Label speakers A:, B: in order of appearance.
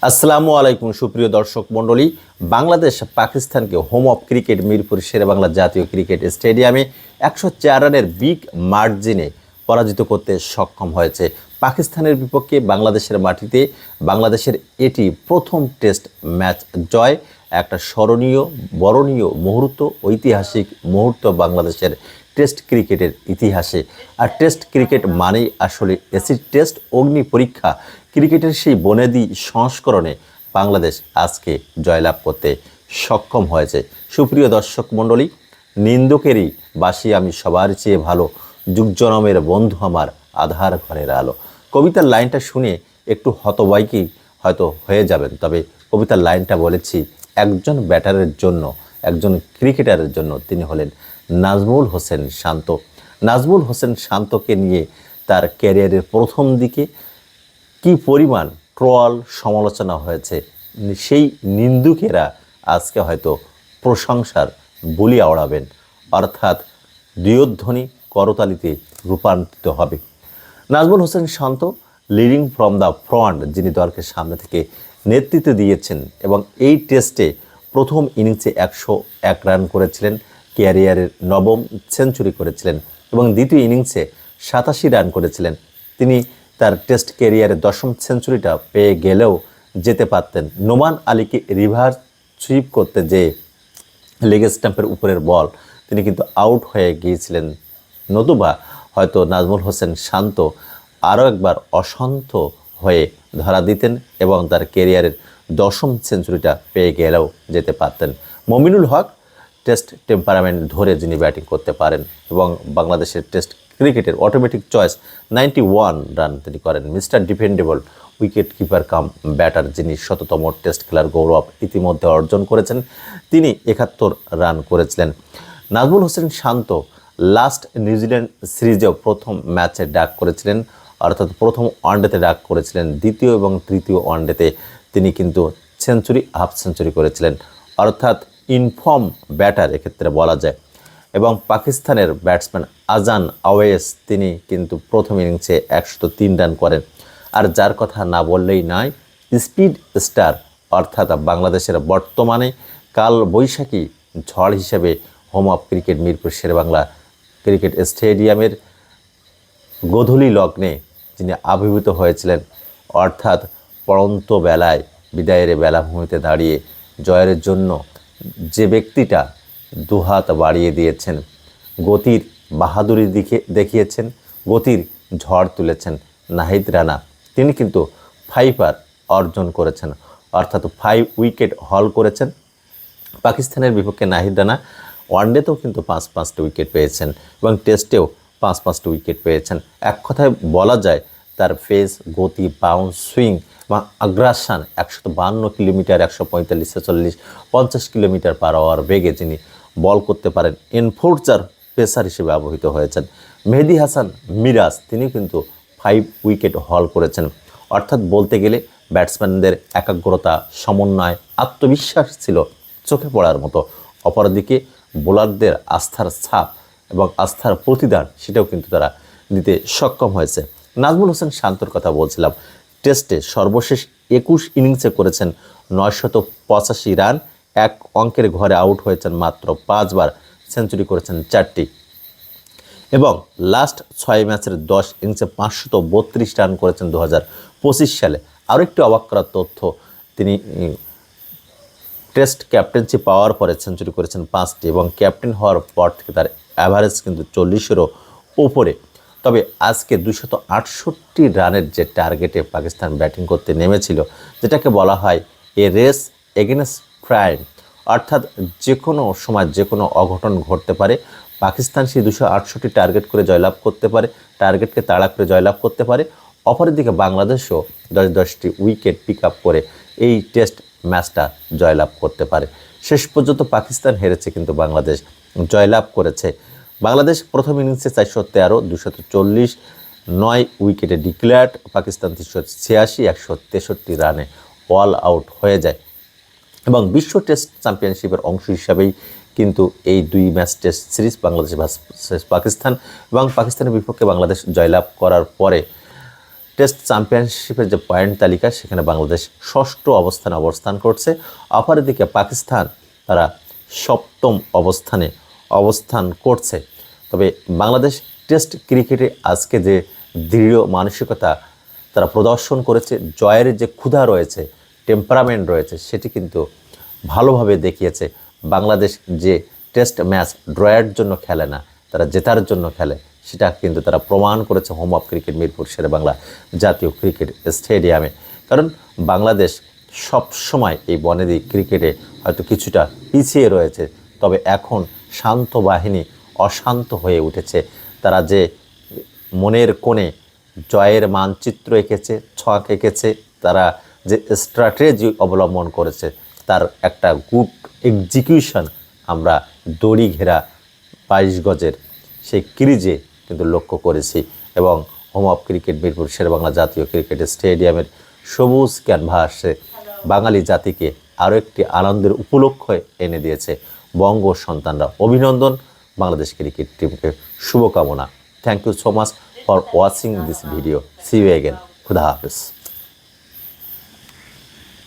A: আসসালামু আলাইকুম সুপ্রিয় দর্শক মণ্ডলী। বাংলাদেশ পাকিস্তানকে home of cricket Mirpur Sher-e-Bangla জাতীয় ক্রিকেট স্টেডিয়ামে 104 রানের বিগ মার্জিনে পরাজিত করতে সক্ষম হয়েছে। পাকিস্তানের বিপক্ষে বাংলাদেশের মাটিতে বাংলাদেশের এটি প্রথম টেস্ট ম্যাচ জয়, একটা স্মরণীয় বরণীয় মুহূর্ত, ঐতিহাসিক মুহূর্ত বাংলাদেশের টেস্ট ক্রিকেটের ইতিহাসে। আর টেস্ট ক্রিকেট মানেই আসলে অ্যাসিড টেস্ট, অগ্নি পরীক্ষা। ক্রিকেটের সেই বনেদি সংস্করণে বাংলাদেশ আজকে জয়লাভ করতে সক্ষম হয়েছে। সুপ্রিয় দর্শক মণ্ডলী, নিন্দুকেরই বাসি আমি সবার চেয়ে ভালো, যুগজনমের বন্ধু আমার আধার ঘরের আলো। কবিতার লাইনটা শুনে একটু হতবাইকি হয়তো হয়ে যাবেন, তবে কবিতার লাইনটা বলেছি একজন ব্যাটারের জন্য, একজন ক্রিকেটারের জন্য। তিনি হলেন নাজমুল হোসেন শান্ত। নাজমুল হোসেন শান্তকে নিয়ে তার ক্যারিয়ারের প্রথম দিকে কি পরিমাণ ট্রল সমালোচনা হয়েছে, সেই নিন্দুকেরা আজকে হয়তো প্রশংসার বুলি আওড়াবেন, অর্থাৎ দ্বিধ্বনি করতালিতে রূপান্তরিত হবে। নাজমুল হোসেন শান্ত লিডিং ফ্রম দ্য ফ্রন্ট, যিনি দলকে সামনে থেকে নেতৃত্ব দিয়েছেন এবং এই টেস্টে প্রথম ইনিংসে 101 রান করেছিলেন, ক্যারিয়ারের নবম সেঞ্চুরি করেছিলেন এবং দ্বিতীয় ইনিংসে 87 রান করেছিলেন। তিনি তার টেস্ট ক্যারিয়ারে দশম সেঞ্চুরিটা পেয়ে গেলেও যেতে পারতেন। নোমান আলীকে রিভার্স সুইপ করতে যে লেগ স্টাম্পের উপরের বল, তিনি কিন্তু আউট হয়ে গিয়েছিলেন, নতুবা হয়তো নাজমুল হোসেন শান্ত আরও একবার অশান্ত হয়ে ধরা দিতেন এবং তার ক্যারিয়ারের দশম সেঞ্চুরিটা পেয়ে গেলেও যেতে পারতেন। মমিনুল হক টেস্ট টেম্পারামেন্ট ধরে যিনি ব্যাটিং করতে পারেন এবং বাংলাদেশের টেস্ট ক্রিকেটের অটোমেটিক চয়েস 91 রান তিনি করেন। মিস্টার ডিপেন্ডেবল উইকেট কিপার কাম ব্যাটার, যিনি শততম টেস্ট খেলার গৌরব ইতিমধ্যে অর্জন করেছেন, তিনি 71 রান করেছিলেন। নাজমুল হোসেন শান্ত লাস্ট নিউজিল্যান্ড সিরিজেও প্রথম ম্যাচে ডাক করেছিলেন, অর্থাৎ প্রথম ওয়ানডেতে ডাক করেছিলেন। দ্বিতীয় এবং তৃতীয় ওয়ানডেতে তিনি কিন্তু সেঞ্চুরি, হাফ সেঞ্চুরি করেছিলেন, অর্থাৎ ইনফর্ম ব্যাটার এক্ষেত্রে বলা যায়। এবং পাকিস্তানের ব্যাটসম্যান আজান আওয়েস, তিনি কিন্তু প্রথম ইনিংসে 103 রান করেন। আর যার কথা না বললেই নয়, স্পিড স্টার, অর্থাৎ বাংলাদেশের বর্তমানে কাল বৈশাখী ঝড় হিসেবে home of cricket Mirpur Sher-e-Bangla cricket স্টেডিয়ামের গোধূলি লগ্নে যিনি আবির্ভূত হয়েছিলেন, অর্থাৎ পড়ন্ত বেলায় বিদায়ের বেলাভূমিতে দাঁড়িয়ে জয়ের জন্য যে ব্যক্তিটা দুহাত বাড়িয়ে দিয়েছেন, গতির বাহাদুরি দেখিয়েছেন, গতির ঝড় তুলেছেন, নাহিদ রানা, তিনি কিন্তু 5 অর্জন করেছেন, অর্থাৎ 5 উইকেট হল করেছেন। পাকিস্তানের বিপক্ষে নাহিদ রানা ওয়ানডেতেও কিন্তু 5-5টি উইকেট পেয়েছেন এবং টেস্টেও 5-5টি উইকেট পেয়েছেন। এক কথায় বলা যায় তার পেস, গতি, বাউন্স, সুইং এবং আগ্রাসন 152 কিলোমিটার, 145, 46, 50 কিলোমিটার পার আওয়ার বেগে যিনি বল করতে পারেন, এনফোর্সার পেসার হিসেবে ব্যবহৃত হয়েছেন। মেহেদী হাসান মিরাজ, তিনি কিন্তু 5 উইকেট হল করেছেন। অর্থাৎ বলতে গেলে ব্যাটসম্যানদের একাগ্রতা, সমন্বয়, আত্মবিশ্বাস ছিল চোখে পড়ার মতো। অপরদিকে বোলারদের আস্থার ছাপ এবং আস্থার প্রতিদান, সেটাও কিন্তু তারা দিতে সক্ষম হয়েছে। নাজমুল হোসেন শান্তর কথা বলছিলাম। টেস্টে সর্বশেষ 21 ইনিংসে করেছেন 985 রান, এক অঙ্কের ঘরে আউট হয়েছেন মাত্র 5 বার, সেঞ্চুরি করেছেন 4টি এবং লাস্ট 6 ম্যাচের 10 ইনিংসে 532 রান করেছেন 2025 সালে। আরও একটি অবাক করার তথ্য, তিনি টেস্ট ক্যাপ্টেন্সি পাওয়ার পরে সেঞ্চুরি করেছেন 5টি এবং ক্যাপ্টেন হওয়ার পর থেকে তার অ্যাভারেজ কিন্তু 40-এরও উপরে। তবে আজকে 268 রানের যে টার্গেটে পাকিস্তান ব্যাটিং করতে নেমেছিল, যেটাকে বলা হয় এ রেস এগেনস্ট টাইম, অর্থাৎ যে কোনো সময় যে কোনো অঘটন ঘটতে পারে, পাকিস্তান সেই 268 টার্গেট করে জয়লাভ করতে পারে, টার্গেটকে তাড়া করে জয়লাভ করতে পারে। অপরদিকে বাংলাদেশও 10-10টি উইকেট পিক আপ করে এই টেস্ট ম্যাচটা জয়লাভ করতে পারে। শেষ পর্যন্ত পাকিস্তান হেরেছে, কিন্তু বাংলাদেশ জয়লাভ করেছে। বাংলাদেশ প্রথম ইনিংসে 413, 240, 9 উইকেটে ডিক্লেয়ার্ড। পাকিস্তান 386, 163 রানে অল আউট হয়ে যায় এবং বিশ্ব টেস্ট চ্যাম্পিয়নশিপের অংশ হিসাবেই কিন্তু এই 2 match test series Bangladesh versus Pakistan এবং পাকিস্তানের বিপক্ষে বাংলাদেশ জয়লাভ করার পরে টেস্ট চ্যাম্পিয়নশিপের যে পয়েন্ট তালিকা সেখানে বাংলাদেশ ষষ্ঠ অবস্থানে অবস্থান করছে। অপরদিকে পাকিস্তান তারা সপ্তম অবস্থানে অবস্থান করছে। তবে বাংলাদেশ টেস্ট ক্রিকেটে আজকে যে দৃঢ় মানসিকতা তারা প্রদর্শন করেছে, জয়ের যে ক্ষুধা রয়েছে, টেম্পারামেন্ট রয়েছে, সেটি কিন্তু ভালোভাবে দেখিয়েছে। বাংলাদেশ যে টেস্ট ম্যাচ ড্রয়ের জন্য খেলে না, তারা জেতার জন্য খেলে, সেটা কিন্তু তারা প্রমাণ করেছে home of cricket Mirpur Sher-e-Bangla জাতীয় ক্রিকেট স্টেডিয়ামে। কারণ বাংলাদেশ সব সময় এই বনেদি ক্রিকেটে হয়তো কিছুটা পিছিয়ে রয়েছে, তবে এখন শান্ত বাহিনী অশান্ত হয়ে উঠেছে। তারা যে মনের কোণে জয়ের মানচিত্র এঁকেছে, ছক এঁকেছে, তারা যে স্ট্র্যাটেজি অবলম্বন করেছে, তার একটা গুড এক্সিকিউশন আমরা দড়ি ঘেরা 22 গজের সেই ক্রিজে কিন্তু লক্ষ্য করেছি। এবং home of cricket Mirpur Sher-e-Bangla জাতীয় ক্রিকেট স্টেডিয়ামের সবুজ ক্যানভাসে বাঙালি জাতিকে আরও একটি আনন্দের উপলক্ষ এনে দিয়েছে বঙ্গ সন্তানরা। অভিনন্দন বাংলাদেশ ক্রিকেট টিমকে, শুভকামনা। Thank you so much for watching this video. See you again. খুদা হাফেজ।